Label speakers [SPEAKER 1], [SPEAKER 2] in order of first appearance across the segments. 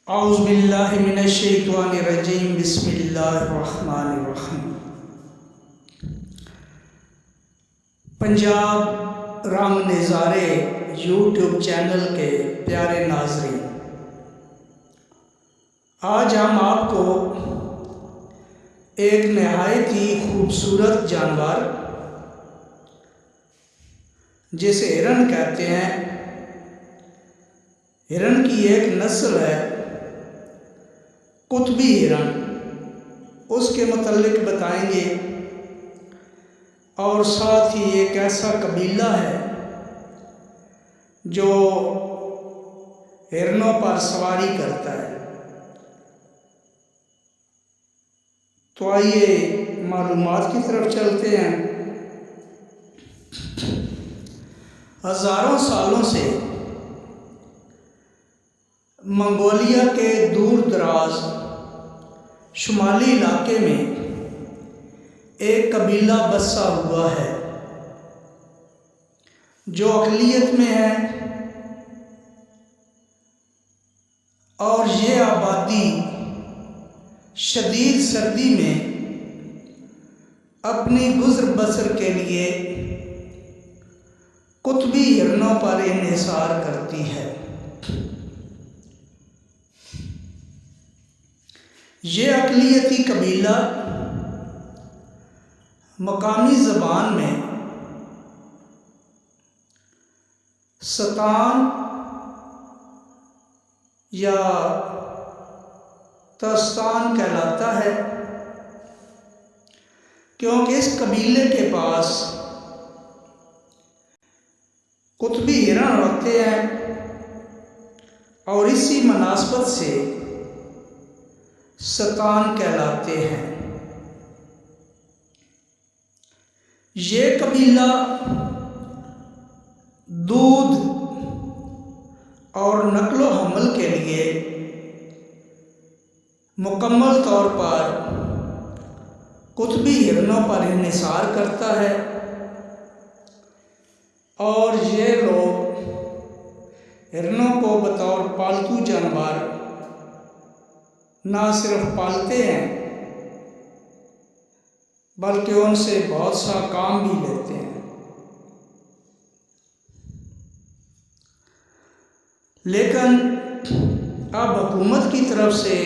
[SPEAKER 1] औज़ुबिल्लाहिमिनश्शैतानिर्रजीम बिस्मिल्लाहिर्रहमानिर्रहीम। पंजाब रंग नज़ारे यूट्यूब चैनल के प्यारे नाज़रीन, आज हम आपको एक नहायत ही खूबसूरत जानवर जिसे हिरन कहते हैं, हिरन की एक नस्ल है कुतबी हिरन, उसके मुतल्लिक बताएंगे। और साथ ही एक ऐसा कबीला है जो हिरनों पर सवारी करता है। तो आइए मालूमात की तरफ चलते हैं। हज़ारों सालों से मंगोलिया के दूर दराज शुमाली इलाके में एक कबीला बसा हुआ है जो अक़लियत में है, और ये आबादी शदीद सर्दी में अपनी गुज़र बसर के लिए कुतबी हिरनों पर इन्हिसार करती है। ये अक़लियती कबीला मकामी ज़बान में सतान या तस्तान कहलाता है, क्योंकि इस कबीले के पास कुतबी हिरन होते हैं और इसी मुनासबत से सतान कहलाते हैं। ये कबीला दूध और नकलो हमल के लिए मुकम्मल तौर पर कुतबी हिरनों पर इन्हिसार करता है, और ये लोग हिरनों को बतौर पालतू जानवर ना सिर्फ पालते हैं बल्कि उनसे बहुत सा काम भी लेते हैं। लेकिन अब हुकूमत की तरफ से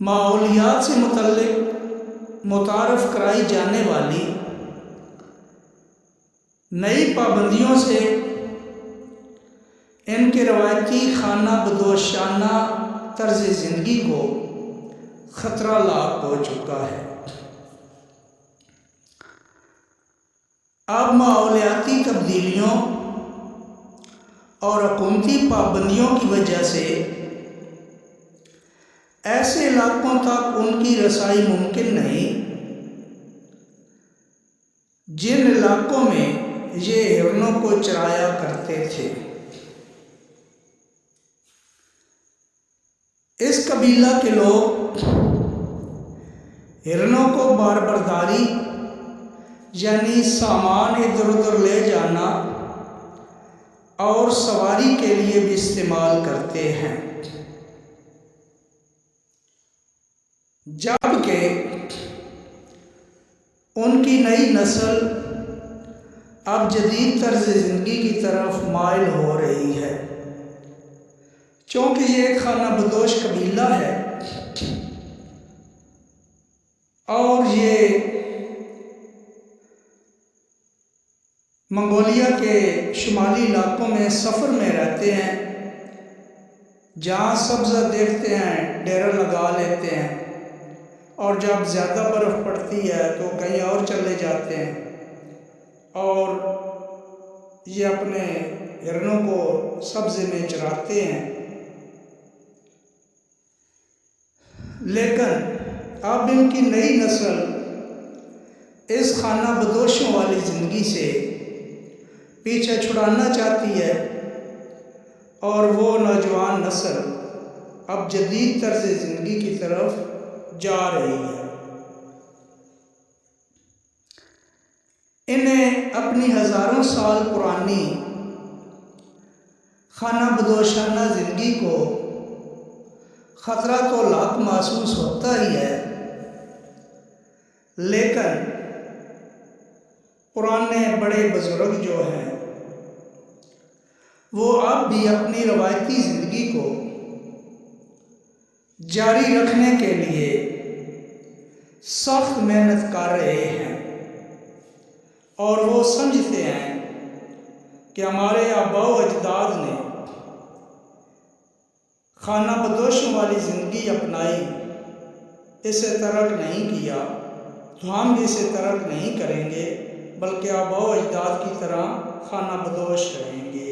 [SPEAKER 1] माहौलियात से मुतल्लिक मुतारफ़ कराई जाने वाली नई पाबंदियों से इनके रवायती खाना बदोशाना तर्ज़ ज़िंदगी को ख़तरा लाक हो चुका है। अब माहौलियाती तब्दीलियों और हुकूमती पाबंदियों की वजह से ऐसे इलाकों तक उनकी रसाई मुमकिन नहीं जिन इलाकों में ये हिरनों को चराया करते थे। इस कबीला के लोग हिरनों को बारबरदारी यानी सामान इधर उधर ले जाना और सवारी के लिए भी इस्तेमाल करते हैं, जबकि उनकी नई नस्ल अब जदीद तर्ज़ ज़िंदगी की तरफ माइल हो रही है। चूँकि ये एक खाना बदोश कबीला है और ये मंगोलिया के शुमाली इलाकों में सफ़र में रहते हैं, जहाँ सब्ज़ा देखते हैं डेरा लगा लेते हैं, और जब ज़्यादा बर्फ़ पड़ती है तो कहीं और चले जाते हैं और ये अपने हिरनों को सब्ज़े में चराते हैं। लेकिन अब इनकी नई नस्ल इस खाना बदोशों वाली ज़िंदगी से पीछे छुड़ाना चाहती है, और वो नौजवान नस्ल अब जदीद तर्ज़ ज़िंदगी की तरफ जा रही है। इन्हें अपनी हज़ारों साल पुरानी खाना बदोशाना ज़िंदगी को ख़तरा तो लाख महसूस होता ही है, लेकिन पुराने बड़े बुज़ुर्ग जो हैं वो अब भी अपनी रवायती ज़िंदगी को जारी रखने के लिए सख्त मेहनत कर रहे हैं और वो समझते हैं कि हमारे आबाओ अजदाद ने खाना बदोशों वाली ज़िंदगी अपनाई, इसे तर्क नहीं किया तो हम भी इसे तर्क नहीं करेंगे, बल्कि आबाओ अजदाद की तरह खाना बदोश रहेंगे।